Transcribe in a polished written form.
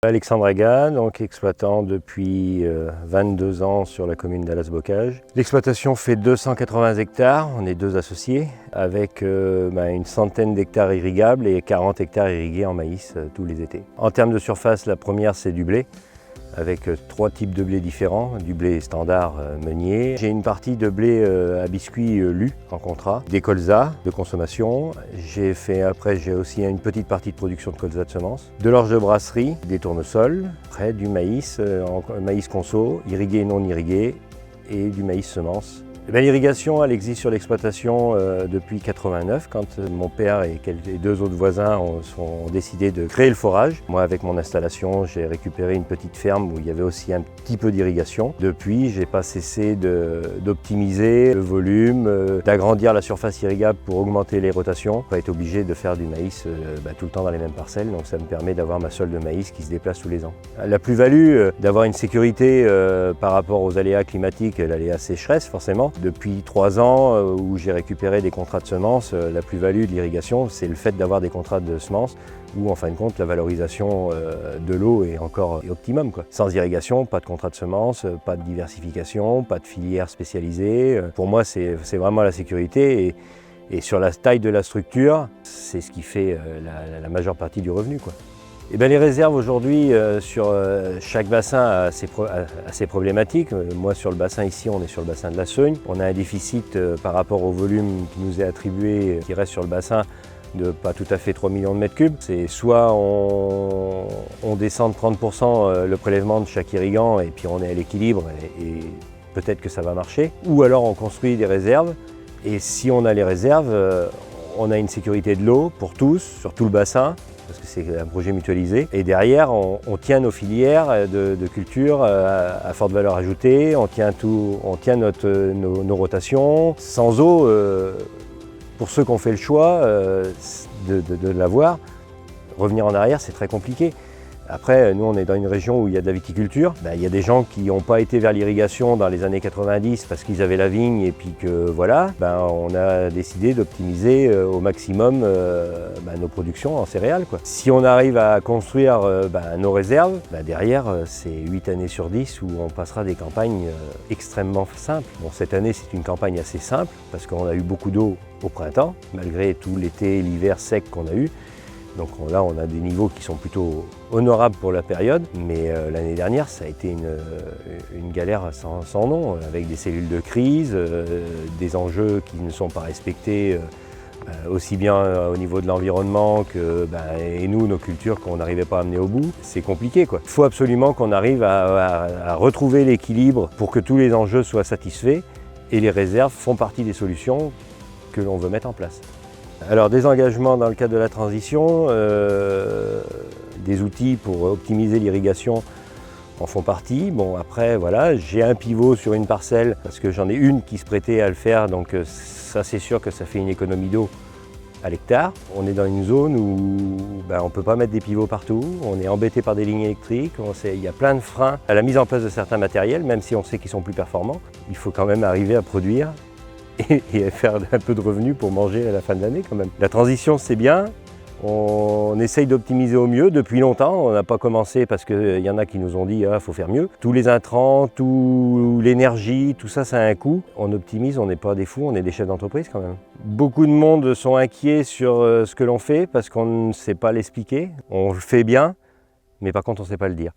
Alexandre Aga, donc exploitant depuis 22 ans sur la commune d'Allas-Bocage. L'exploitation fait 280 hectares, on est 2 associés, avec une centaine d'hectares irrigables et 40 hectares irrigués en maïs tous les étés. En termes de surface, la première c'est du blé, avec 3 types de blé différents, du blé standard meunier. J'ai une partie de blé à biscuits lus en contrat, des colzas de consommation. J'ai aussi une petite partie de production de colzas de semences, de l'orge de brasserie, des tournesols, après du maïs, maïs conso, irrigué et non irrigué, et du maïs semence. L'irrigation, elle existe sur l'exploitation depuis 89, quand mon père et 2 autres voisins ont décidé de créer le forage. Moi, avec mon installation, j'ai récupéré une petite ferme où il y avait aussi un petit peu d'irrigation. Depuis, j'ai pas cessé d'optimiser le volume, d'agrandir la surface irrigable pour augmenter les rotations. Pas être obligé de faire du maïs tout le temps dans les mêmes parcelles, donc ça me permet d'avoir ma sole de maïs qui se déplace tous les ans. La plus-value d'avoir une sécurité par rapport aux aléas climatiques, l'aléa sécheresse forcément. Depuis 3 ans où j'ai récupéré des contrats de semences, la plus-value de l'irrigation, c'est le fait d'avoir des contrats de semences où en fin de compte la valorisation de l'eau est encore optimum, quoi. Sans irrigation, pas de contrat de semences, pas de diversification, pas de filière spécialisée. Pour moi, c'est vraiment la sécurité et sur la taille de la structure, c'est ce qui fait la majeure partie du revenu, quoi. Les réserves aujourd'hui sur chaque bassin a ses problématiques. Moi sur le bassin ici, on est sur le bassin de la Seugne. On a un déficit par rapport au volume qui nous est attribué, qui reste sur le bassin, de pas tout à fait 3 millions de mètres cubes. C'est soit on descend de 30% le prélèvement de chaque irrigant et puis on est à l'équilibre et peut-être que ça va marcher. Ou alors on construit des réserves et si on a les réserves, on a une sécurité de l'eau pour tous, sur tout le bassin, parce que c'est un projet mutualisé. Et derrière, on tient nos filières de culture à forte valeur ajoutée, on tient nos rotations. Sans eau, pour ceux qui ont fait le choix de l'avoir, revenir en arrière, c'est très compliqué. Après, nous, on est dans une région où il y a de la viticulture. Il y a des gens qui n'ont pas été vers l'irrigation dans les années 90 parce qu'ils avaient la vigne et puis que voilà. On a décidé d'optimiser au maximum nos productions en céréales, quoi. Si on arrive à construire nos réserves, derrière, c'est 8 années sur 10 où on passera des campagnes extrêmement simples. Bon, cette année, c'est une campagne assez simple parce qu'on a eu beaucoup d'eau au printemps, malgré tout l'été et l'hiver sec qu'on a eu. Donc là, on a des niveaux qui sont plutôt honorables pour la période, mais l'année dernière, ça a été une galère sans nom, avec des cellules de crise, des enjeux qui ne sont pas respectés aussi bien au niveau de l'environnement que et nous, nos cultures qu'on n'arrivait pas à amener au bout. C'est compliqué, quoi. Il faut absolument qu'on arrive à retrouver l'équilibre pour que tous les enjeux soient satisfaits, et les réserves font partie des solutions que l'on veut mettre en place. Alors des engagements dans le cadre de la transition, des outils pour optimiser l'irrigation en font partie. Bon après voilà, j'ai un pivot sur une parcelle parce que j'en ai une qui se prêtait à le faire, donc ça c'est sûr que ça fait une économie d'eau à l'hectare. On est dans une zone où on ne peut pas mettre des pivots partout, on est embêté par des lignes électriques, il y a plein de freins à la mise en place de certains matériels, même si on sait qu'ils sont plus performants. Il faut quand même arriver à produire et faire un peu de revenus pour manger à la fin de l'année quand même. La transition c'est bien, on essaye d'optimiser au mieux depuis longtemps, on n'a pas commencé parce qu'il y en a qui nous ont dit faut faire mieux. Tous les intrants, toute l'énergie, tout ça, ça a un coût. On optimise, on n'est pas des fous, on est des chefs d'entreprise quand même. Beaucoup de monde sont inquiets sur ce que l'on fait parce qu'on ne sait pas l'expliquer. On le fait bien, mais par contre on ne sait pas le dire.